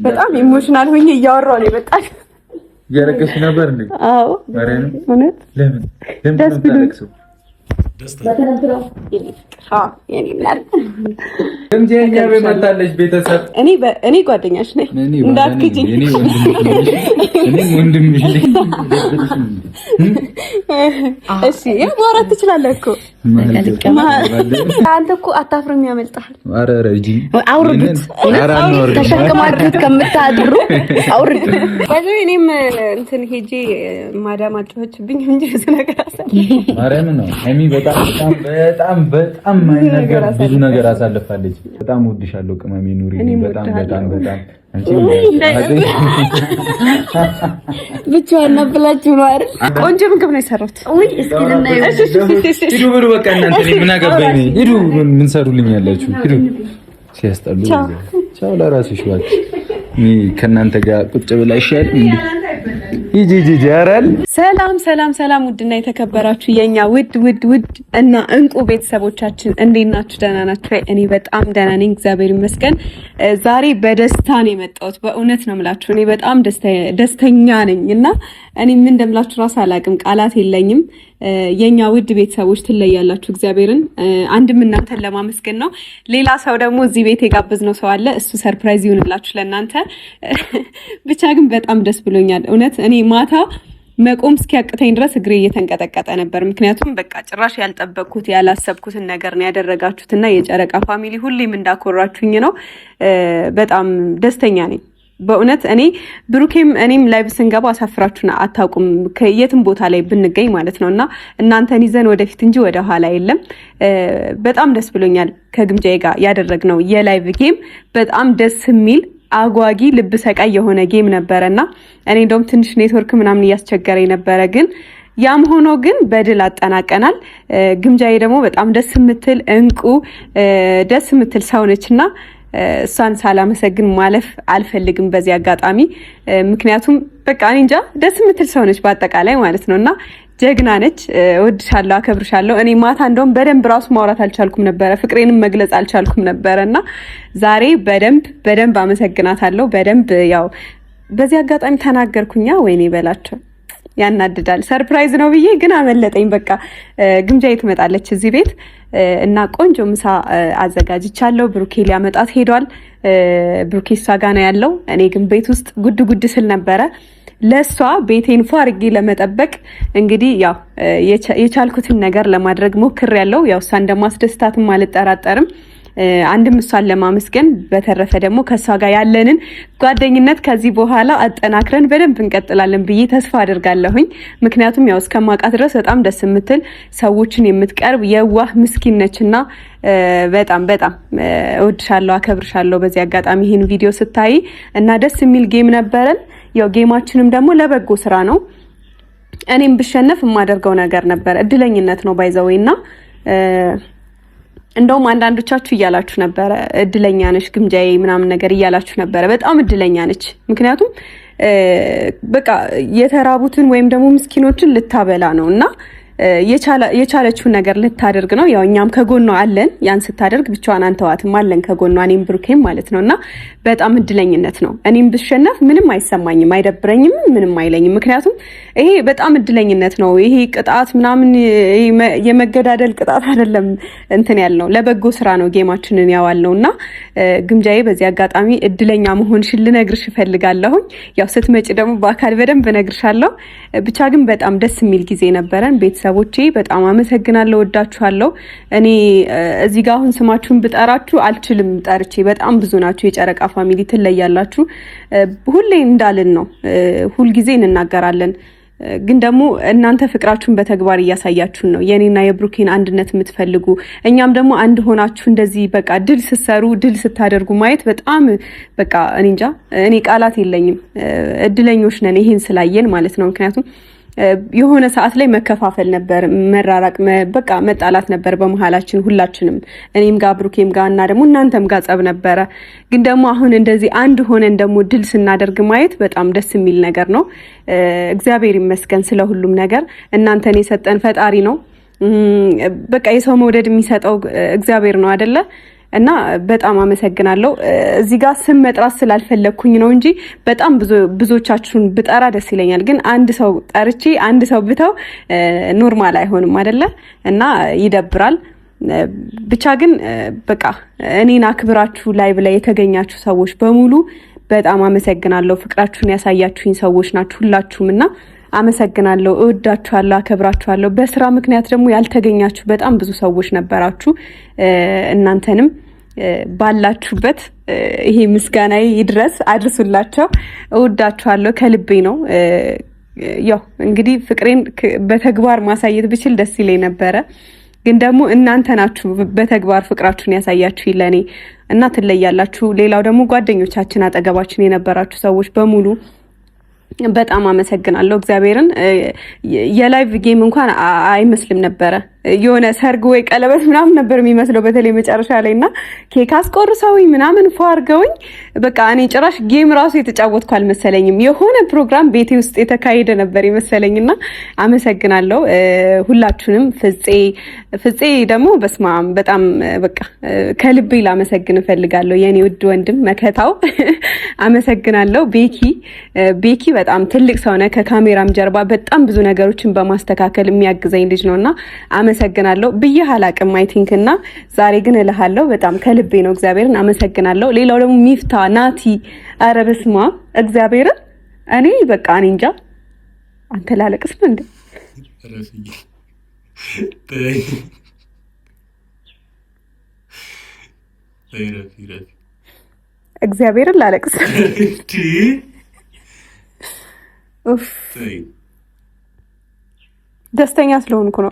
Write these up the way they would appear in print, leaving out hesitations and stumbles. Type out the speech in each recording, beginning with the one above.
በጣም ኢሞሽናል ሆኜ እያወራሁ ነው። በጣም ያረከሽ ነበር እንዴ? አዎ ማርያም እውነት ለምን ደስ ብሎኝ በተነብረው እንጀኛ በመጣለሽ ቤተሰብ እኔ ጓደኛሽ ነኝ እንዳትክጂኝ። እኔ ወንድምሽ ነኝ። እሺ ማውራት ትችላለህ እኮ አንተ እኮ አታፍርም፣ ያመልጣል። ኧረ ረጂ አውርዱት፣ ተሸክማችሁት ከምታድሩ አውርዱ። ባይዘው እኔም እንትን ሄጄ ማዳም አጫወችብኝ እንጂ ነገር አሰለ ማርያም ነው ሀይሚ በጣም ማይነገር ብዙ ነገር አሳልፋለች። በጣም ወድሻለሁ ቅመሜ ኑሪ። በጣም አንቺ ብቻዋን ብላችሁ ነው አይደል? ቆንጆ ምግብ ነው የሰራሁት። እስኪ ልናየው። ሂዱ ብሉ በቃ እናንተ ምን አገባኝ ነኝ። ሂዱ ምን ሰሩልኝ ያላችሁ ሂዱ። ሲያስጠሉ ቻው ለራስሽ እባክሽ። ከእናንተ ጋር ቁጭ ብላ ይሻል እንዴ? ያራል። ሰላም ውድና የተከበራችሁ የኛ ውድ እና እንቁ ቤተሰቦቻችን እንዴት ናችሁ? ደህና ናችሁ? እኔ በጣም ደህና ነኝ፣ እግዚአብሔር ይመስገን። ዛሬ በደስታ ነው የመጣሁት። በእውነት ነው የምላችሁ፣ እኔ በጣም ደስተኛ ነኝ እና እኔ ምን እንደምላችሁ ራስ አላውቅም፣ ቃላት የለኝም። የኛ ውድ ቤተሰቦች ትለያላችሁ። እግዚአብሔርን አንድም እናንተን ለማመስገን ነው። ሌላ ሰው ደግሞ እዚህ ቤት የጋበዝነው ሰው አለ። እሱ ሰርፕራይዝ ይሁንላችሁ ለእናንተ። ብቻ ግን በጣም ደስ ብሎኛል እውነት። እኔ ማታ መቆም እስኪያቅተኝ ድረስ እግሬ እየተንቀጠቀጠ ነበር። ምክንያቱም በቃ ጭራሽ ያልጠበቅኩት ያላሰብኩትን ነገር ነው ያደረጋችሁትና የጨረቃ ፋሚሊ ሁሌም እንዳኮራችሁኝ ነው። በጣም ደስተኛ ነኝ በእውነት። እኔ ብሩኬም እኔም ላይቭ ስንገባ አሳፍራችሁና አታውቁም፣ ከየትም ቦታ ላይ ብንገኝ ማለት ነውና እናንተን ይዘን ወደፊት እንጂ ወደ ኋላ የለም። በጣም ደስ ብሎኛል። ከግምጃዬ ጋር ያደረግነው የላይቭ ጌም በጣም ደስ የሚል አጓጊ ልብ ሰቃይ የሆነ ጌም ነበረና እኔ እንደውም ትንሽ ኔትወርክ ምናምን እያስቸገረኝ ነበረ፣ ግን ያም ሆኖ ግን በድል አጠናቀናል። ግምጃዬ ደግሞ በጣም ደስ የምትል እንቁ ደስ የምትል ሰው ነችና እሷን ሳላመሰግን ማለፍ አልፈልግም በዚህ አጋጣሚ። ምክንያቱም በቃ እኔ እንጃ ደስ የምትል ሰው ነች በአጠቃላይ ማለት ነውና ጀግና ነች። እወድሻለሁ፣ አከብርሻለሁ። እኔ ማታ እንደውም በደንብ ራሱ ማውራት አልቻልኩም ነበረ፣ ፍቅሬንም መግለጽ አልቻልኩም ነበረና ዛሬ በደንብ አመሰግናታለሁ። በደንብ ያው በዚህ አጋጣሚ ተናገርኩኛ። ወይኔ በላቸው ያናድዳል። ሰርፕራይዝ ነው ብዬ ግን አመለጠኝ። በቃ ግምጃዬ ትመጣለች እዚህ ቤት እና ቆንጆ ምሳ አዘጋጅቻለሁ። ብሩኬ ሊያመጣት ሄዷል። ብሩኬ እሷ ጋር ነው ያለው። እኔ ግን ቤት ውስጥ ጉድ ስል ነበረ። ለሷ ቤቴን ፏ አድርጌ ለመጠበቅ እንግዲህ ያው የቻልኩትን ነገር ለማድረግ ሞክሬያለሁ። ያው እሷ እንደማስደስታትም አልጠራጠርም። አንድም እሷን ለማመስገን፣ በተረፈ ደግሞ ከሷ ጋር ያለንን ጓደኝነት ከዚህ በኋላ አጠናክረን በደንብ እንቀጥላለን ብዬ ተስፋ አድርጋለሁኝ። ምክንያቱም ያው እስከማውቃት ድረስ በጣም ደስ የምትል ሰዎችን የምትቀርብ የዋህ ምስኪን ነችና በጣም እወድሻለሁ፣ አከብርሻለሁ። በዚህ አጋጣሚ ይሄን ቪዲዮ ስታይ እና ደስ የሚል ጌም ነበረን። ያው ጌማችንም ደግሞ ለበጎ ስራ ነው። እኔም ብሸነፍ የማደርገው ነገር ነበር። እድለኝነት ነው ባይዘውና እንደውም አንዳንዶቻችሁ እያላችሁ ነበረ እድለኛ ነሽ ግምጃዬ ምናምን ነገር እያላችሁ ነበረ። በጣም እድለኛ ነች። ምክንያቱም በቃ የተራቡትን ወይም ደግሞ ምስኪኖችን ልታበላ ነውና የቻለችውን ነገር ልታደርግ ነው። ያው እኛም ከጎኗ አለን። ያን ስታደርግ ብቻዋን አንተዋትም፣ አለን ከጎኗ እኔም ብሩኬም ማለት ነውና በጣም እድለኝነት ነው። እኔም ብሸነፍ ምንም አይሰማኝም፣ አይደብረኝም፣ ምንም አይለኝም። ምክንያቱም ይሄ በጣም እድለኝነት ነው። ይሄ ቅጣት ምናምን የመገዳደል ቅጣት አይደለም። እንትን ያልነው ለበጎ ስራ ነው ጌማችንን ያዋልነውና ግምጃዬ በዚህ አጋጣሚ እድለኛ መሆንሽን ልነግርሽ እፈልጋለሁ። ያው ስትመጪ ደግሞ በአካል በደንብ እነግርሻለሁ። ብቻ ግን በጣም ደስ የሚል ጊዜ ነበረን። ቤተሰቦቼ በጣም አመሰግናለሁ፣ ወዳችኋለሁ። እኔ እዚህ ጋር አሁን ስማችሁን ብጠራችሁ አልችልም ጠርቼ፣ በጣም ብዙ ናችሁ። የጨረቃ ፋሚሊ ትለያላችሁ። ሁሌ እንዳልን ነው፣ ሁልጊዜ እንናገራለን። ግን ደግሞ እናንተ ፍቅራችሁን በተግባር እያሳያችሁን ነው። የኔና የብሩኬን አንድነት የምትፈልጉ እኛም ደግሞ አንድ ሆናችሁ እንደዚህ በቃ ድል ስትሰሩ ድል ስታደርጉ ማየት በጣም በቃ እኔ እንጃ፣ እኔ ቃላት የለኝም። እድለኞች ነን ይሄን ስላየን ማለት ነው። ምክንያቱም የሆነ ሰዓት ላይ መከፋፈል ነበር፣ መራራቅ፣ በቃ መጣላት ነበር በመሃላችን ሁላችንም፣ እኔም ጋር ብሩኬም ጋር እና ደግሞ እናንተም ጋር ጸብ ነበረ። ግን ደግሞ አሁን እንደዚህ አንድ ሆነን ደግሞ ድል ስናደርግ ማየት በጣም ደስ የሚል ነገር ነው። እግዚአብሔር ይመስገን ስለ ሁሉም ነገር። እናንተን የሰጠን ፈጣሪ ነው። በቃ የሰው መውደድ የሚሰጠው እግዚአብሔር ነው አይደለ? እና በጣም አመሰግናለሁ። እዚህ ጋር ስም መጥራት ስላልፈለኩኝ ነው እንጂ በጣም ብዙዎቻችሁን ብጠራ ደስ ይለኛል። ግን አንድ ሰው ጠርቼ አንድ ሰው ብተው ኖርማል አይሆንም አይደለ? እና ይደብራል። ብቻ ግን በቃ እኔን አክብራችሁ ላይቭ ላይ የተገኛችሁ ሰዎች በሙሉ በጣም አመሰግናለሁ። ፍቅራችሁን ያሳያችሁኝ ሰዎች ናችሁ ሁላችሁም እና አመሰግናለሁ። እወዳችኋለሁ፣ አከብራችኋለሁ። በስራ ምክንያት ደግሞ ያልተገኛችሁ በጣም ብዙ ሰዎች ነበራችሁ። እናንተንም ባላችሁበት ይሄ ምስጋናዬ ይድረስ፣ አድርሱላቸው። እወዳችኋለሁ፣ ከልቤ ነው። ያው እንግዲህ ፍቅሬን በተግባር ማሳየት ብችል ደስ ይለኝ ነበረ። ግን ደግሞ እናንተ ናችሁ በተግባር ፍቅራችሁን ያሳያችሁ ለኔ እና ትለያላችሁ። ሌላው ደግሞ ጓደኞቻችን፣ አጠገባችን የነበራችሁ ሰዎች በሙሉ በጣም አመሰግናለሁ። እግዚአብሔርን የላይቭ ጌም እንኳን አይመስልም ነበረ። የሆነ ሰርግ ወይ ቀለበት ምናምን ነበር የሚመስለው በተለይ መጨረሻ ላይ እና ኬክ አስቆርሰውኝ ምናምን ፎ አድርገውኝ በቃ እኔ ጭራሽ ጌም ራሱ የተጫወትኩ አልመሰለኝም። የሆነ ፕሮግራም ቤቴ ውስጥ የተካሄደ ነበር ይመስለኝና አመሰግናለሁ ሁላችሁንም። ፍፄ ደግሞ በስማም በጣም በቃ ከልቤ ላመሰግን እፈልጋለሁ። የኔ ውድ ወንድም መከታው አመሰግናለሁ። ቤኪ በጣም ትልቅ ሰው ነው። ከካሜራም ጀርባ በጣም ብዙ ነገሮችን በማስተካከል የሚያግዘኝ ልጅ ነውና አመሰግናለሁ። ብዬ አላቅም አይ ቲንክ እና ዛሬ ግን እልሃለሁ በጣም ከልቤ ነው። እግዚአብሔርን አመሰግናለሁ። ሌላው ደግሞ ሚፍታ ናቲ፣ ኧረ በስመ አብ እግዚአብሔርን እኔ በቃ እኔ እንጃ። አንተ ላለቅስ ነው እንዴ? እግዚአብሔርን ላለቅስ ኡፍ ደስተኛ ስለሆንኩ ነው።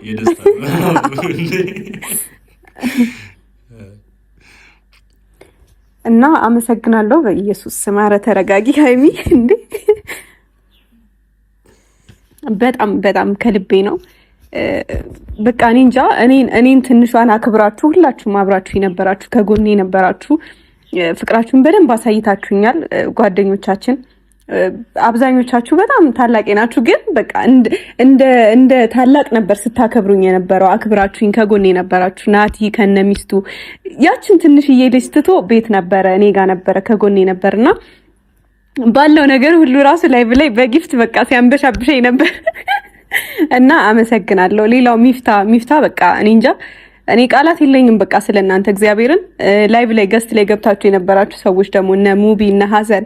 እና አመሰግናለሁ። በኢየሱስ ስም ኧረ ተረጋጊ ሃይሚ እንዴ! በጣም ከልቤ ነው። በቃ እኔ እንጃ። እኔን ትንሿን አክብራችሁ ሁላችሁም አብራችሁ የነበራችሁ ከጎኔ የነበራችሁ ፍቅራችሁን በደንብ አሳይታችሁኛል። ጓደኞቻችን አብዛኞቻችሁ በጣም ታላቅ ናችሁ፣ ግን በቃ እንደ ታላቅ ነበር ስታከብሩኝ የነበረው። አክብራችሁኝ ከጎኔ የነበራችሁ ናቲ ከነሚስቱ ያችን ትንሽዬ ልጅ ትቶ ቤት ነበረ፣ እኔ ጋር ነበረ፣ ከጎኔ ነበርና ባለው ነገር ሁሉ ራሱ ላይ በጊፍት በቃ ሲያንበሻብሸኝ ነበር እና አመሰግናለሁ። ሌላው ሚፍታ በቃ እኔ እንጃ እኔ ቃላት የለኝም በቃ ስለናንተ እግዚአብሔርን። ላይቭ ላይ ገስት ላይ ገብታችሁ የነበራችሁ ሰዎች ደግሞ እነ ሙቢ እነ ሀሰን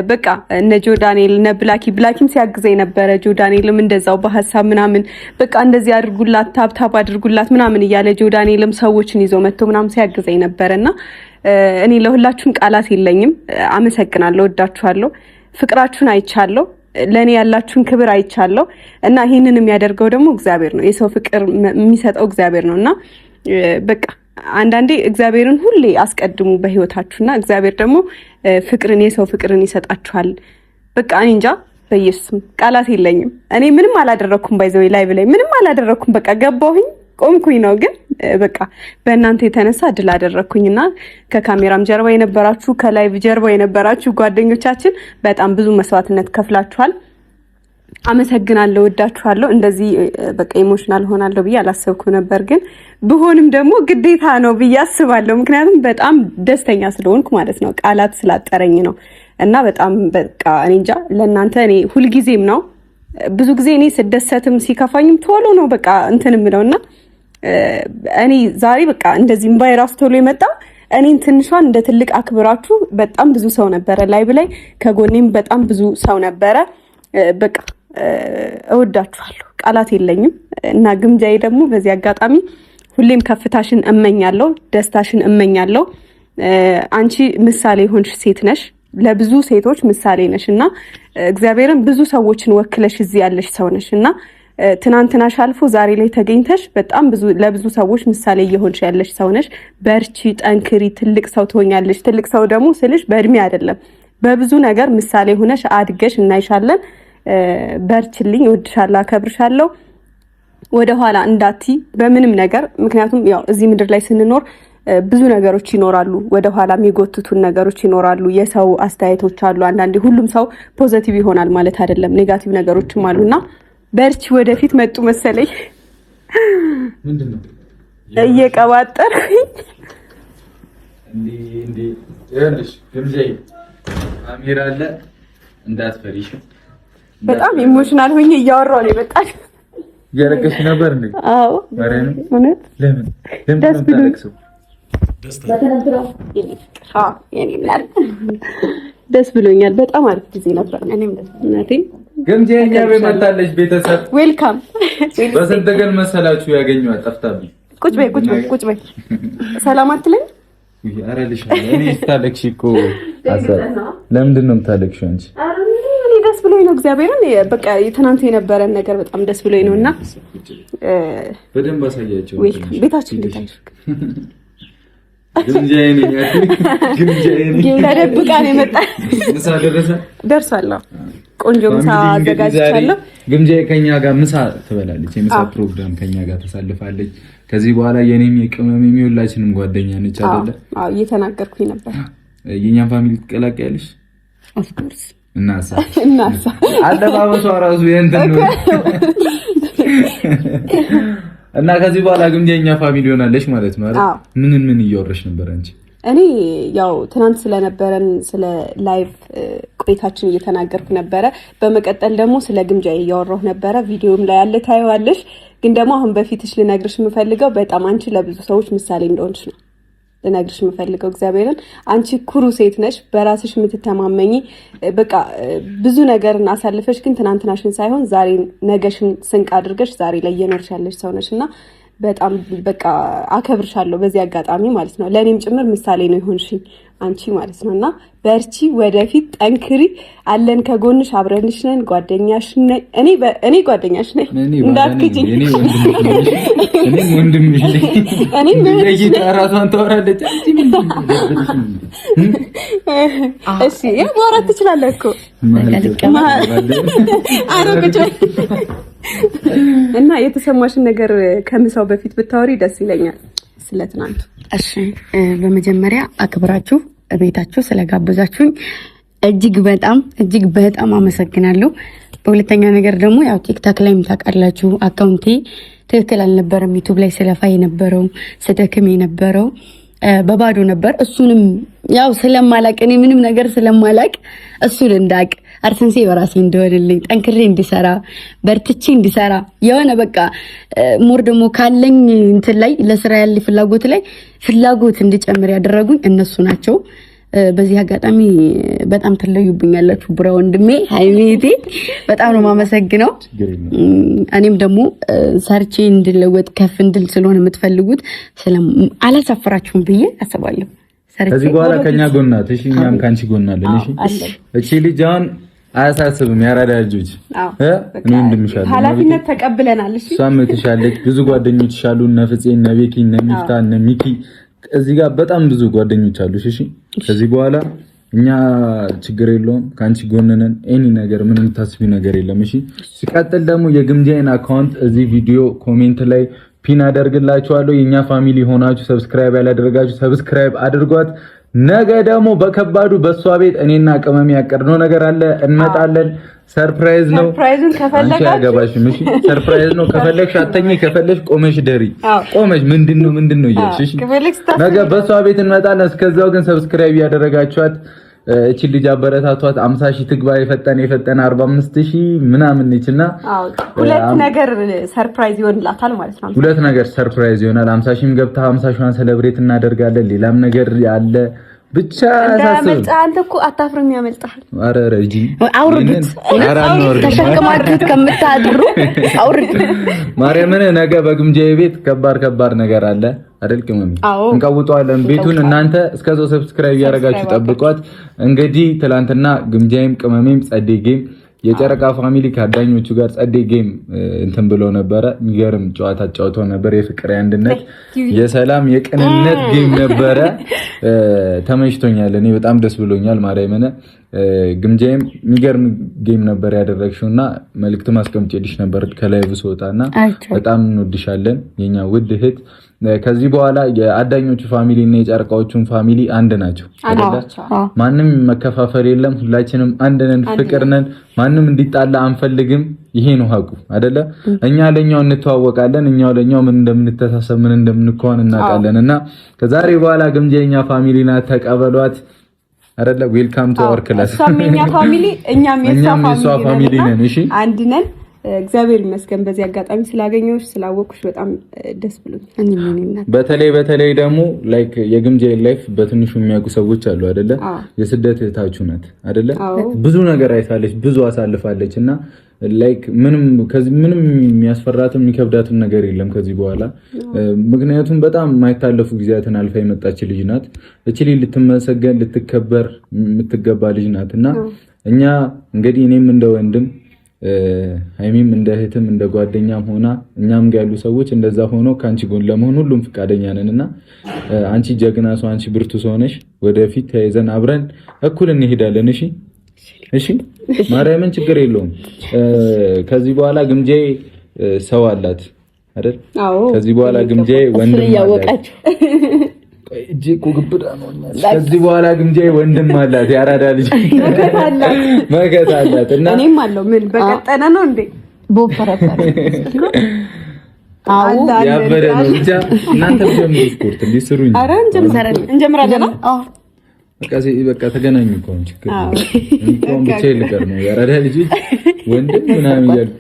በቃ እነ ጆዳኔል እነ ብላኪም ሲያግዘኝ ነበረ። ጆዳኔልም እንደዛው በሐሳብ ምናምን በቃ እንደዚህ አድርጉላት ታብታብ አድርጉላት ምናምን እያለ ጆዳኔልም ሰዎችን ይዞ መጥቶ ምናምን ሲያግዘኝ ነበርና እኔ ለሁላችሁም ቃላት የለኝም። አመሰግናለሁ፣ ወዳችኋለሁ፣ ፍቅራችሁን አይቻለሁ፣ ለኔ ያላችሁን ክብር አይቻለሁ እና ይሄንን የሚያደርገው ደግሞ እግዚአብሔር ነው። የሰው ፍቅር የሚሰጠው እግዚአብሔር ነውና በቃ አንዳንዴ እግዚአብሔርን ሁሌ አስቀድሙ በህይወታችሁና እግዚአብሔር ደግሞ የሰው ፍቅርን ይሰጣችኋል። በቃ እኔ እንጃ በኢየሱስም ቃላት የለኝም። እኔ ምንም አላደረኩም፣ ባይዘው ላይቭ ላይ ምንም አላደረኩም። በቃ ገባሁኝ ቆምኩኝ ነው። ግን በቃ በእናንተ የተነሳ ድል አደረኩኝና ከካሜራም ጀርባ የነበራችሁ ከላይቭ ጀርባ የነበራችሁ ጓደኞቻችን በጣም ብዙ መስዋዕትነት ከፍላችኋል። አመሰግናለሁ፣ ወዳችኋለሁ። እንደዚህ በቃ ኢሞሽናል ሆናለሁ ብዬ አላሰብኩም ነበር፣ ግን ብሆንም ደግሞ ግዴታ ነው ብዬ አስባለሁ። ምክንያቱም በጣም ደስተኛ ስለሆንኩ ማለት ነው፣ ቃላት ስላጠረኝ ነው። እና በጣም በቃ እኔ እንጃ ለእናንተ እኔ ሁልጊዜም ነው ብዙ ጊዜ እኔ ስደሰትም ሲከፋኝም ቶሎ ነው በቃ እንትን የምለውና እኔ ዛሬ በቃ እንደዚህ እምባይ ራሱ ቶሎ የመጣው እኔን ትንሿን እንደ ትልቅ አክብራችሁ በጣም ብዙ ሰው ነበረ ላይቭ ላይ ከጎኔም በጣም ብዙ ሰው ነበረ። በቃ እወዳችኋለሁ፣ ቃላት የለኝም። እና ግምጃዬ ደግሞ በዚህ አጋጣሚ ሁሌም ከፍታሽን እመኛለሁ፣ ደስታሽን እመኛለሁ። አንቺ ምሳሌ ሆንሽ ሴት ነሽ፣ ለብዙ ሴቶች ምሳሌ ነሽ እና እግዚአብሔርን ብዙ ሰዎችን ወክለሽ እዚህ ያለሽ ሰው ነሽ እና ትናንትናሽ አልፎ ዛሬ ላይ ተገኝተሽ በጣም ለብዙ ሰዎች ምሳሌ እየሆንሽ ያለሽ ሰው ነሽ። በርቺ፣ ጠንክሪ፣ ትልቅ ሰው ትሆኛለሽ። ትልቅ ሰው ደግሞ ስልሽ በእድሜ አይደለም በብዙ ነገር ምሳሌ ሆነሽ አድገሽ እናይሻለን። በርችልኝ፣ እወድሻለሁ፣ አከብርሻለሁ። ወደኋላ እንዳቲ በምንም ነገር። ምክንያቱም ያው እዚህ ምድር ላይ ስንኖር ብዙ ነገሮች ይኖራሉ፣ ወደኋላ የሚጎትቱን ነገሮች ይኖራሉ። የሰው አስተያየቶች አሉ። አንዳንዴ ሁሉም ሰው ፖዚቲቭ ይሆናል ማለት አይደለም፣ ኔጋቲቭ ነገሮችም አሉና በርቺ። ወደፊት መጡ መሰለኝ ምንድነው እየቀባጠርኩኝ እንዴ ይኸውልሽ ግምጃዬ ካሜራ አለ እንዳትፈሪሽ። በጣም ኢሞሽናል ሆኜ እያወራሁ ነው የመጣሽ። እያለቀስሽ ነበር እንዴ? አዎ እውነት። ለምን ደስ ብሎኝ ደስ ብሎኛል። በጣም አሪፍ ጊዜ ነበር። እኔም እናቴ ግምጃዬ ቤት መጣለች። ቤተሰብ ዌልካም። በስንት ቀን መሰላችሁ ያገኘኋት? ጠፍታብኝ። ቁጭ በይ ሰላም አትለኝ? ኧረ ልሽ እኔ ስታለቅሽ እኮ ለምንድን ነው የምታለቅሽው አንቺ? እኔ ደስ ብሎኝ ነው እግዚአብሔርን። በቃ የትናንቱ የነበረን ነገር በጣም ደስ ብሎኝ ነውና በደንብ አሳያቸው። ዌልካም። ቤታችን እንዴት አይሽ? ግምጃዬ ነኝ ተደብቃ ነው የመጣች። ምሳ ደርሷል። ቆንጆ ምሳ አዘጋጅቻለሁ። ግምጃዬ ከኛ ጋር ምሳ ትበላለች። የምሳ ፕሮግራም ከኛ ጋር ተሳልፋለች። ከዚህ በኋላ የኔም የቅመም የሚውላችንም ጓደኛ ነች አይደለ? አዎ እየተናገርኩኝ ነበር። የኛን ፋሚሊ ትቀላቀያለሽ? ኦፍ ኮርስ። እናሳ አለባበሷ ራሱ የእንትን ነው። እና ከዚህ በኋላ ግምጃዬ የኛ ፋሚሊ ሆናለች ማለት ነው አይደል? ምን እያወራሽ ነበር አንቺ? እኔ ያው ትናንት ስለነበረን ስለ ላይቭ ቆይታችን እየተናገርኩ ነበረ። በመቀጠል ደግሞ ስለ ግምጃዬ እያወራሁ ነበረ። ቪዲዮም ላይ ያለ ታየዋለሽ። ግን ደግሞ አሁን በፊትሽ ልነግርሽ የምፈልገው በጣም አንቺ ለብዙ ሰዎች ምሳሌ እንደሆንሽ ነው ልነግርሽ የምፈልገው። እግዚአብሔርን አንቺ ኩሩ ሴት ነሽ፣ በራስሽ የምትተማመኝ በቃ ብዙ ነገርን አሳልፈሽ ግን ትናንትናሽን ሳይሆን ዛሬ ነገሽን ስንቅ አድርገሽ ዛሬ ላይ እየኖርሽ ያለሽ ሰው ነሽ እና በጣም በቃ አከብርሻለሁ በዚህ አጋጣሚ ማለት ነው። ለእኔም ጭምር ምሳሌ ነው የሆንሽኝ አንቺ ማለት ነው። እና በርቺ፣ ወደፊት ጠንክሪ፣ አለን ከጎንሽ፣ አብረንሽ ነን፣ ጓደኛሽ ነኝ። እኔ ጓደኛሽ ነኝ እንዳትክጂኝ። እኔ ወንድምሽ ነኝ። እኔ ራሷን ታወራለች። እሺ ያ ማውራት ትችላለህ እኮ እና የተሰማሽን ነገር ከምሳው በፊት ብታወሪ ደስ ይለኛል ስለ ትናንቱ። እሺ በመጀመሪያ አክብራችሁ ቤታችሁ ስለጋበዛችሁኝ እጅግ በጣም አመሰግናለሁ። በሁለተኛ ነገር ደግሞ ያው ቲክታክ ላይም ታውቃላችሁ አካውንቴ ትክክል አልነበረም። ዩቲዩብ ላይ ስለፋ የነበረው ስደክም የነበረው በባዶ ነበር። እሱንም ያው ስለማላቅ እኔ ምንም ነገር ስለማላቅ እሱን እንዳቅ አርሰንሴ በራሴ እንደወልልኝ ጠንክሬ እንዲሰራ በርትቼ እንዲሰራ የሆነ በቃ ሞር ደግሞ ካለኝ እንትን ላይ ለስራ ያለ ፍላጎት እንዲጨምር ያደረጉኝ እነሱ ናቸው። በዚህ አጋጣሚ በጣም ትለዩብኛላችሁ። ብራ ወንድሜ ሃይሜቴ በጣም ነው የማመሰግነው። እኔም ደግሞ ሰርቼ እንድለወጥ ከፍ እንድል ስለሆነ የምትፈልጉት አላሳፍራችሁም ብዬ አስባለሁ። ከዚህ በኋላ ከኛ ጎናት እሺ፣ እኛም ካንቺ ጎናለን እሺ። እቺ ልጅ አሁን አያሳስብም፣ ያራዳ ልጅ እኔ እንደምሻለሁ ኃላፊነት ተቀብለናል። እሺ እሷም ትሻለች። ብዙ ጓደኞች አሉ፣ እነ ፍፄ፣ እነ ቤኪ፣ እነ ሚፍታ፣ እነ ሚኪ እዚህ ጋር በጣም ብዙ ጓደኞች አሉሽ። እሺ ከዚህ በኋላ እኛ ችግር የለውም ካንቺ ጎን ነን። ኤኒ ነገር ምንም ታስቢ ነገር የለም። እሺ ሲቀጥል ደግሞ የግምጃዬን አካውንት እዚህ ቪዲዮ ኮሜንት ላይ ፒን አደርግላችኋለሁ። የኛ ፋሚሊ ሆናችሁ ሰብስክራይብ ያላደረጋችሁ ሰብስክራይብ አድርጓት። ነገ ደግሞ በከባዱ በሷ ቤት እኔና ቅመም ያቀድነው ነገር አለ፣ እንመጣለን። ሰርፕራይዝ ነው። ሰርፕራይዙን ከፈለጋችሁ ያገባሽም። እሺ ሰርፕራይዝ ነው። ከፈለግሽ አተኝ፣ ከፈለግሽ ቆመሽ ደሪ። ቆመሽ ምንድነው እያልሽ ነገ በሷ ቤት እንመጣለን። እስከዛው ግን ሰብስክራይብ ያደረጋችኋት እቺ ልጅ አበረታቷት። 50,000 ትግባ። የፈጠነ 45,000 ምናምን ነችና ሁለት ነገር ሰርፕራይዝ ይሆንላታል ማለት ነው። ሁለት ነገር ሰርፕራይዝ ይሆናል። 50,000 ገብታ 50,000 ሰለብሬት እናደርጋለን። ሌላም ነገር ያለ ብቻ ያመልጣ። አንተ እኮ አታፍርም፣ ያመልጣል። ኧረ ረጂ አውርዱት፣ ተሸክማችሁት ከምታድሩ አውርዱ። ማርያምን ነገ በግምጃዬ ቤት ከባድ ነገር አለ አይደል? ቅመም እንቀውጠዋለን ቤቱን። እናንተ እስከዛው ሰብስክራይብ ያደረጋችሁ ጠብቋት። እንግዲህ ትላንትና ግምጃዬም ቅመሜም ጸዴ ጌም የጨረቃ ፋሚሊ ከአዳኞቹ ጋር ጸዴ ጌም እንትን ብሎ ነበረ። የሚገርም ጨዋታ ጫውተው ነበር። የፍቅር፣ የአንድነት፣ የሰላም፣ የቅንነት ጌም ነበረ። ተመችቶኛል። እኔ በጣም ደስ ብሎኛል። ማርያምን ግምጃዬም የሚገርም ጌም ነበር ያደረግሽውና መልዕክት ማስቀምጬልሽ ነበር ከላይቭ ስወጣና በጣም እንወድሻለን የኛ ውድ እህት። ከዚህ በኋላ የአዳኞቹ ፋሚሊ እና የጨረቃዎቹን ፋሚሊ አንድ ናቸው አይደለ? ማንም መከፋፈል የለም። ሁላችንም አንድ ነን፣ ፍቅር ነን። ማንም እንዲጣላ አንፈልግም። ይሄ ነው ሀቁ አይደለ? እኛ ለኛው እንተዋወቃለን። እኛው ለኛው ምን እንደምንተሳሰብ ምን እንደምንኮን እናውቃለን። እና ከዛሬ በኋላ ግምጄኛ ፋሚሊ ናት፣ ተቀበሏት አይደለ? ዌልካም ቱ አወር ክላስ። እሷም የኛ ፋሚሊ እኛም የሷ ፋሚሊ ነን። እሺ አንድ ነን። እግዚአብሔር ይመስገን በዚህ አጋጣሚ ስላገኘሁሽ ስላወቅኩሽ በጣም ደስ ብሎኛል። በተለይ ደግሞ ላይክ የግምጄ ላይፍ በትንሹ የሚያውቁ ሰዎች አሉ አይደለ? የስደት እህታችሁ ናት አይደለ? ብዙ ነገር አይታለች፣ ብዙ አሳልፋለች እና ላይክ ምንም የሚያስፈራትም የሚከብዳትም ነገር የለም ከዚህ በኋላ። ምክንያቱም በጣም የማይታለፉ ጊዜያትን አልፋ የመጣች ልጅ ናት። እቺ ልጅ ልትመሰገን ልትከበር የምትገባ ልጅ ናት እና እኛ እንግዲህ እኔም እንደ ወንድም ሃይሚም እንደ እህትም እንደ ጓደኛም ሆና እኛም ጋር ያሉ ሰዎች እንደዛ ሆኖ ካንቺ ጎን ለመሆን ሁሉም ፍቃደኛ ነንና አንቺ ጀግና ሰው፣ አንቺ ብርቱ ሰው ነሽ። ወደፊት ተያይዘን አብረን እኩል እንሄዳለን። እሺ ማርያምን ችግር የለውም። ከዚህ በኋላ ግምጄ ሰው አላት አይደል? ከዚህ በኋላ ግምጄ ወንድም አላት። እጂ ኩግብዳ ነው። ከዚህ በኋላ ግምጄ ወንድም አላት፣ ያራዳ ልጅ መከታ አላት እና እኔም አለው። ምን በቀጠነ ነው እንዴ? ቦፈረፈረ ያበረ ነው። ብቻ እናንተ ጀምሩ ስፖርት እንዲስሩኝ። ኧረ እንጀምራለን። በቃ ተገናኙ እኮ ችግር ነው። ብቻ ይልቀር ነው ያራዳ ልጅ ወንድም ምናምን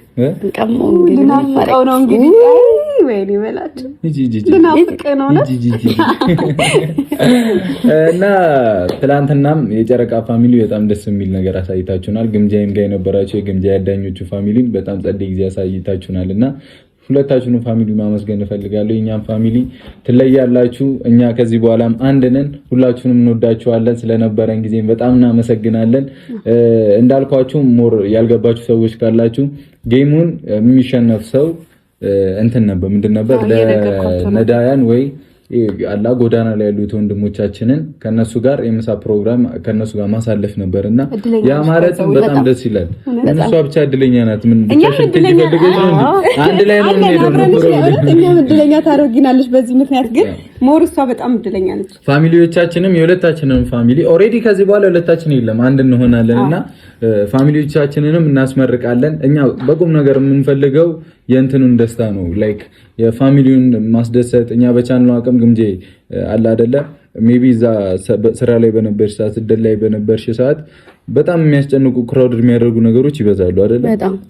ልናፍቀው ነው እንግዲህ። ወይኔ በላቸው ልናፍቀው ነው እና ትላንትናም የጨረቃ ፋሚሊ በጣም ደስ የሚል ነገር አሳይታችሁናል። ግምጃዬም ጋር የነበራችሁ የግምጃ ያዳኞቹ ፋሚሊ በጣም ጸደይ ጊዜ አሳይታችሁናል እና ሁለታችሁንም ፋሚሊ ማመስገን እፈልጋለሁ። የኛም ፋሚሊ ትለያላችሁ። እኛ ከዚህ በኋላም አንድ ነን። ሁላችሁንም እንወዳችኋለን። ስለነበረን ጊዜም በጣም እናመሰግናለን። እንዳልኳችሁ ሞር ያልገባችሁ ሰዎች ካላችሁ ጌሙን የሚሸነፍ ሰው እንትን ነበር ምንድን ነበር ለነዳያን ወይ አላ ጎዳና ላይ ያሉት ወንድሞቻችንን ከነሱ ጋር የምሳ ፕሮግራም ከነሱ ጋር ማሳለፍ ነበርና ያ ማለትም በጣም ደስ ይላል። እነሱ ብቻ እድለኛ ናት። ምን እድለኛ አንድ ላይ ነው እኛም እድለኛ ታደርጊናለሽ። በዚህ ምክንያት ግን ሞር እሷ በጣም እድለኛ ነች። ፋሚሊዎቻችንም የሁለታችንን ፋሚሊ ኦሬዲ ከዚህ በኋላ ሁለታችን የለም አንድ እንሆናለንና ፋሚሊዎቻችንንም እናስመርቃለን። እኛ በቁም ነገር የምንፈልገው የእንትኑን ደስታ ነው። ላይክ የፋሚሊውን ማስደሰት እኛ በቻልነው አቅም ግምጄ አለ አይደለ ሜቢ እዛ ስራ ላይ በነበርሽ ሰዓት ስደት ላይ በነበርሽ ሰዓት በጣም የሚያስጨንቁ ክራውድ የሚያደርጉ ነገሮች ይበዛሉ አይደለ?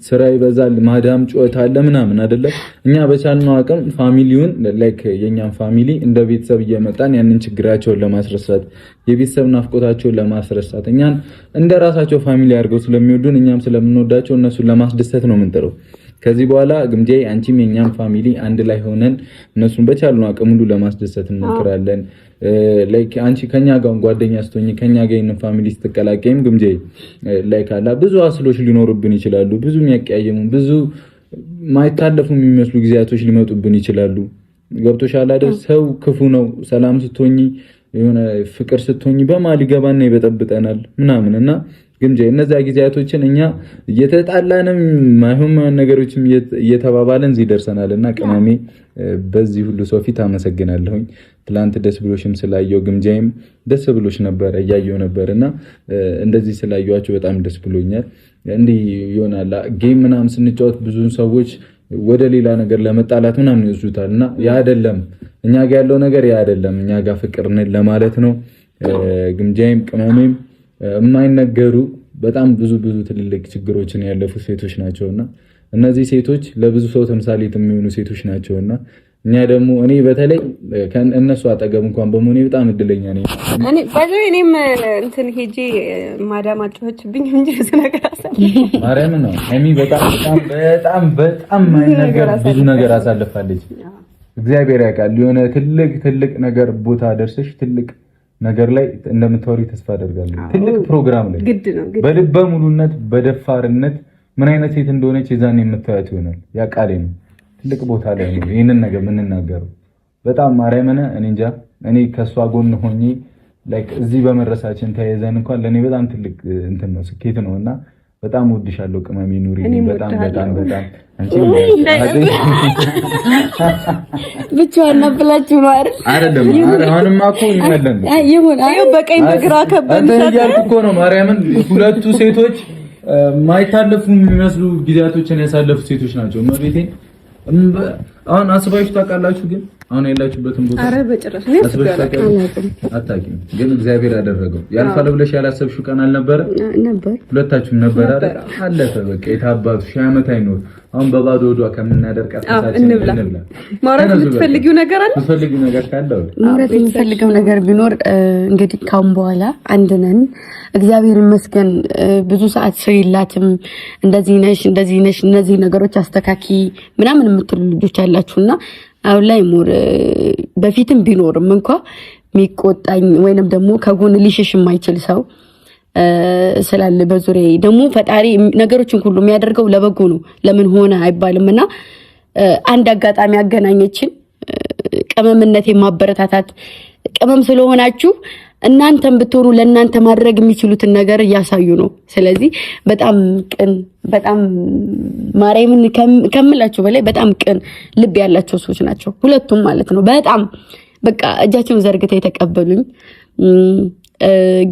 ስራ ይበዛል፣ ማዳም ጩኸት አለ ምናምን አይደለ? እኛ በቻልነው አቅም ፋሚሊውን ላይክ የኛን ፋሚሊ እንደ ቤተሰብ እየመጣን ያንን ችግራቸውን ለማስረሳት የቤተሰብ ናፍቆታቸውን ለማስረሳት እኛን እንደ ራሳቸው ፋሚሊ አድርገው ስለሚወዱን እኛም ስለምንወዳቸው እነሱን ለማስደሰት ነው የምንጥረው። ከዚህ በኋላ ግምጄ አንቺም የኛም ፋሚሊ አንድ ላይ ሆነን እነሱን በቻልነው አቅም ሁሉ ለማስደሰት እንሞክራለን። ላይክ አንቺ ከኛ ጋር ጓደኛ ስትሆኚ ከኛ ጋር ይሄን ፋሚሊ ስትቀላቀይም ግምጄ ላይክ አላ ብዙ አስሎች ሊኖርብን ይችላሉ። ብዙ የሚያቀያየሙ ብዙ ማይታለፉ የሚመስሉ ጊዜያቶች ሊመጡብን ይችላሉ። ገብቶሻል አይደል? ሰው ክፉ ነው። ሰላም ስትሆኚ የሆነ ፍቅር ስትሆኚ በማል ይገባና ይበጠብጠናል ምናምን እና ግምጄ እነዛ ጊዜያቶችን እኛ እየተጣላንም ማይሆን ነገሮችም እየተባባለን እዚህ ደርሰናልና ቅመሜ በዚህ ሁሉ ሰው ፊት አመሰግናለሁኝ። ትላንት ደስ ብሎሽም ስላየው ግምጄም ደስ ብሎሽ ነበር እያየው ነበርና እንደዚህ ስላየዋቸው በጣም ደስ ብሎኛል። እንዲህ ይሆናል ጌም ምናምን ስንጫወት ብዙ ሰዎች ወደ ሌላ ነገር ለመጣላት ምናምን ይወስዱታልና ያ አይደለም። እኛ ጋር ያለው ነገር ያ አይደለም። እኛ ጋር ፍቅር ነን ለማለት ነው። ግምጄም ቅመሜም የማይነገሩ በጣም ብዙ ትልልቅ ችግሮችን ያለፉ ሴቶች ናቸውና እነዚህ ሴቶች ለብዙ ሰው ተምሳሌት የሚሆኑ ሴቶች ናቸውና እኛ ደግሞ እኔ በተለይ ከእነሱ አጠገብ እንኳን በመሆኔ በጣም እድለኛ ነኝ። እኔም እንትን ሄጄ ማዳም አጫወችብኝ እንጂ ነገር አሳለ ማርያም ነው ሀይሚ በጣም ብዙ ነገር አሳልፋለች። እግዚአብሔር ያውቃል። የሆነ ትልቅ ነገር ቦታ ደርሰሽ ትልቅ ነገር ላይ እንደምታወሪ ተስፋ አደርጋለሁ። ትልቅ ፕሮግራም ላይ በልበ ሙሉነት በደፋርነት ምን አይነት ሴት እንደሆነች የዛኔ የምታዩት ይሆናል። ያ ቃሌ ነው። ትልቅ ቦታ ላይ ነው ይሄንን ነገር የምንናገረው። በጣም ማርያምን እኔ እንጃ እኔ ከሷ ጎን ሆኜ ላይክ እዚህ በመድረሳችን ተያይዘን እንኳን ለኔ በጣም ትልቅ እንትን ነው ስኬት ነውና በጣም ወድሻለሁ ቅመሜ ኑሪ በጣም በጣም በጣም አንቺ ብቻዋን ነብላችሁ ነው አይደለም አሁንማ እኮ ይመለን አዩ በቀኝ በግራ ከበን እያልኩ እኮ ነው ማርያምን ሁለቱ ሴቶች ማይታለፉ የሚመስሉ ጊዜያቶችን ያሳለፉ ሴቶች ናቸው መቤቴን አሁን አስባችሁ ታውቃላችሁ ግን አሁን ያላችሁበትን ቦታ አረ በጭራሽ ነው አታውቂም ግን እግዚአብሔር ያደረገው ያልፋል ብለሽ ያላሰብሽው ቀን አልነበረ ነበር ሁለታችሁም ነበር አይደል አለፈ በቃ የታባቱ ሺህ ዓመት አይኖር አሁን በባዶ ወዷ ከምናደርቃት እንብላ ማውራት የምትፈልጊው ነገር አለ የምትፈልጊው ነገር ካለ ማውራት የምትፈልጊው ነገር ቢኖር እንግዲህ ካሁን በኋላ አንድ ነን እግዚአብሔር ይመስገን ብዙ ሰዓት ሰው ይላትም እንደዚህ ነሽ እነዚህ ነገሮች አስተካኪ ምናምን የምትሉ ልጆች አላችሁና አሁን ላይ ሞር በፊትም ቢኖርም እንኳን የሚቆጣኝ ወይንም ደግሞ ከጎን ሊሽሽ የማይችል ሰው ስላለ በዙሪያዬ ደግሞ ፈጣሪ ነገሮችን ሁሉ የሚያደርገው ለበጎ ነው ለምን ሆነ አይባልምና አንድ አጋጣሚ አገናኘችን ቅመምነቴ ማበረታታት ቅመም ስለሆናችሁ እናንተም ብትሆኑ ለእናንተ ማድረግ የሚችሉትን ነገር እያሳዩ ነው ስለዚህ በጣም ቅን በጣም ማርያምን ከምላችሁ በላይ በጣም ቅን ልብ ያላቸው ሰዎች ናቸው ሁለቱም ማለት ነው በጣም በቃ እጃቸውን ዘርግተው የተቀበሉኝ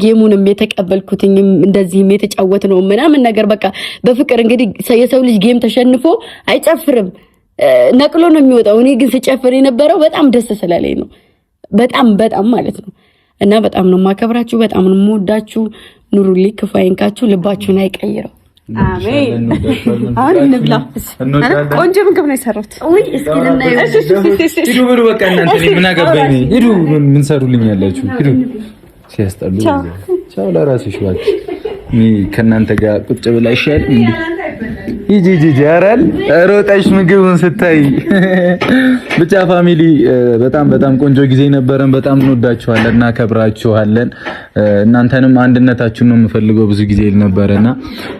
ጌሙንም የተቀበልኩትኝም እንደዚህም የተጫወት ነው ምናምን ነገር በቃ በፍቅር እንግዲህ የሰው ልጅ ጌም ተሸንፎ አይጨፍርም ነቅሎ ነው የሚወጣው እኔ ግን ስጨፍር የነበረው በጣም ደስ ስላለኝ ነው በጣም በጣም ማለት ነው እና በጣም ነው ማከብራችሁ በጣም ነው የምወዳችሁ ኑሩልኝ ክፉ አይንካችሁ ልባችሁን አይቀይረው አሜን አሁን እንብላ ቆንጆ ምግብ ነው የሰራሁት ወይ እስኪ ለናዩ ሂዱ ብሉ በቃ እናንተ ምን አገባኝ ሂዱ ምን ሰሩልኝ ያላችሁ ሂዱ ሲያስጠሉ ቻው ለራስሽ ባክ ከእናንተ ጋር ቁጭ ብላ ይሻል ሂጂ ያራል ሮጣሽ ምግቡን ስታይ ብቻ ፋሚሊ በጣም በጣም ቆንጆ ጊዜ ነበረን በጣም እንወዳችኋለን እና ከብራችኋለን እናንተንም አንድነታችሁን ነው የምፈልገው ብዙ ጊዜ ነበርና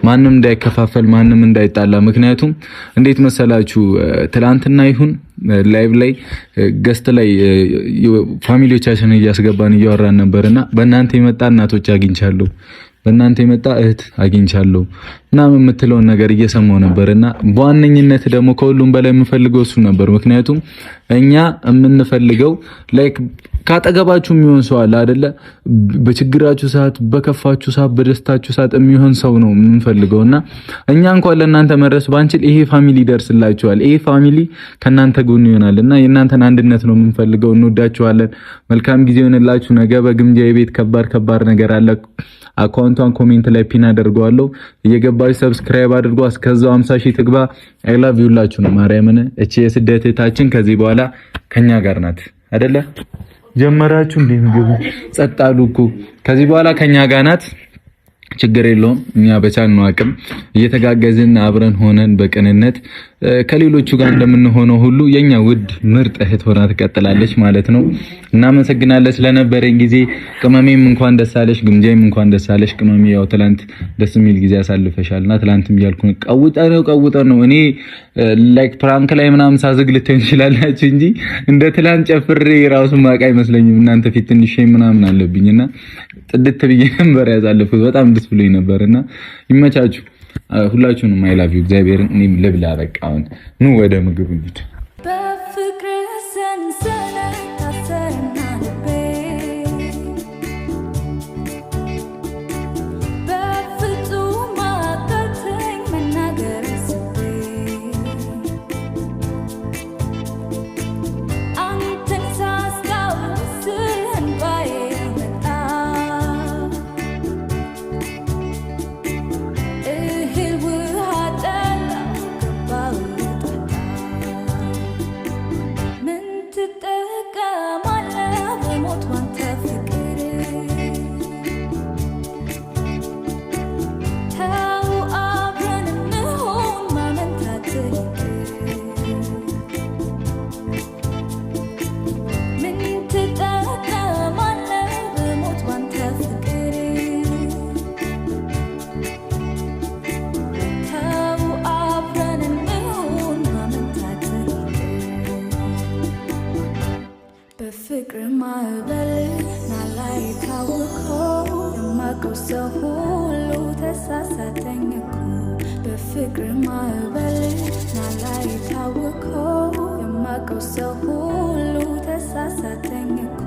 ማንንም እንዳይከፋፈል ማንንም እንዳይጣላ ምክንያቱም እንዴት መሰላችሁ ትላንትና ይሁን ላይቭ ላይ ገስት ላይ ፋሚሊዎቻችንን እያስገባን እያወራን ነበርና በእናንተ የመጣ እናቶች አግኝቻለሁ በእናንተ የመጣ እህት አግኝቻለሁ እና የምትለውን ነገር እየሰማው ነበርና በዋነኝነት ደግሞ ከሁሉም በላይ የምፈልገው እሱ ነበር ምክንያቱም እኛ የምንፈልገው ላይክ ካጠገባችሁ የሚሆን ሰው አለ አይደለ በችግራችሁ ሰዓት በከፋችሁ ሰዓት በደስታችሁ ሰዓት የሚሆን ሰው ነው የምንፈልገውና እኛ እንኳን ለእናንተ መድረስ ባንችል ይሄ ፋሚሊ ይደርስላችኋል ይሄ ፋሚሊ ከናንተ ጎን ይሆናልና የእናንተን አንድነት ነው የምንፈልገው እንወዳችኋለን መልካም ጊዜ ይሆንላችሁ ነገ በግምጃ የቤት ከባድ ነገር አለ አካውንቷን ኮሜንት ላይ ፒን አደርገዋለሁ እየገባችሁ ሰብስክራይብ አድርጉ እስከዛው 50,000 ትግባ አይ ላቭ ዩ ላችሁ ነው ማርያምን እቺ የስደት እህታችን ከዚህ በኋላ ከኛ ጋር ናት አይደለ ጀመራችሁ እንዴ ምግቡ ጸጣሉ እኮ ከዚህ በኋላ ከኛ ጋር ናት ችግር የለውም እኛ በቻልነው አቅም እየተጋገዝን አብረን ሆነን በቅንነት ከሌሎቹ ጋር እንደምንሆነው ሁሉ የኛ ውድ ምርጥ እህት ሆና ትቀጥላለች ማለት ነው እናመሰግናለን ስለነበረን ጊዜ ቅመሜም እንኳን ደስ አለሽ ግምጃም እንኳን ደስ አለሽ ቅመሜ ያው ትላንት ደስ የሚል ጊዜ አሳልፈሻልና ትላንትም ያልኩ ቀውጠ ነው እኔ ላይክ ፕራንክ ላይ ምናምን ሳዝግ ልትሆን ይችላልላችሁ እንጂ እንደ ትላንት ጨፍሬ ራሱ ማቃ አይመስለኝም እናንተ ፊት ትንሽ ምናምን አለብኝና ጥድት ብዬ ነበር ያሳልፉት በጣም ደስ ብሎኝ ነበርና ይመቻችሁ ሁላችሁንም አይ ላቭ ዩ እግዚአብሔርን እኔም ልብላ በቃ አሁን ኑ ወደ ምግቡ እንሂድ በፍቅር ሰንሰለት ታሰርና ልቤ በፍጹም አቃተኝ መናገር ስቤ አንተን ሳስታውስ እንባዬ መጣ እህል ውሃ ጠላሁ ገባሁ ጠጣ ምን ትጠቀማለህ በሞት ባንተ ፍቅር ተው አብረን እንሁን ማመንታት ምን ትጠቀማለህ በሞት ባንተ ፍቅር ተው አብረን እንሁን ማመንታት በፍቅር ማዕበል ናላይ ካወቀው የማውቀው ሰው ሁሉ ተሳሳተኝ እኮ በፍቅር ማዕበል ናላይ ታውኮ የማውቀው ሰው ሁሉ ተሳሳተኝ እኮ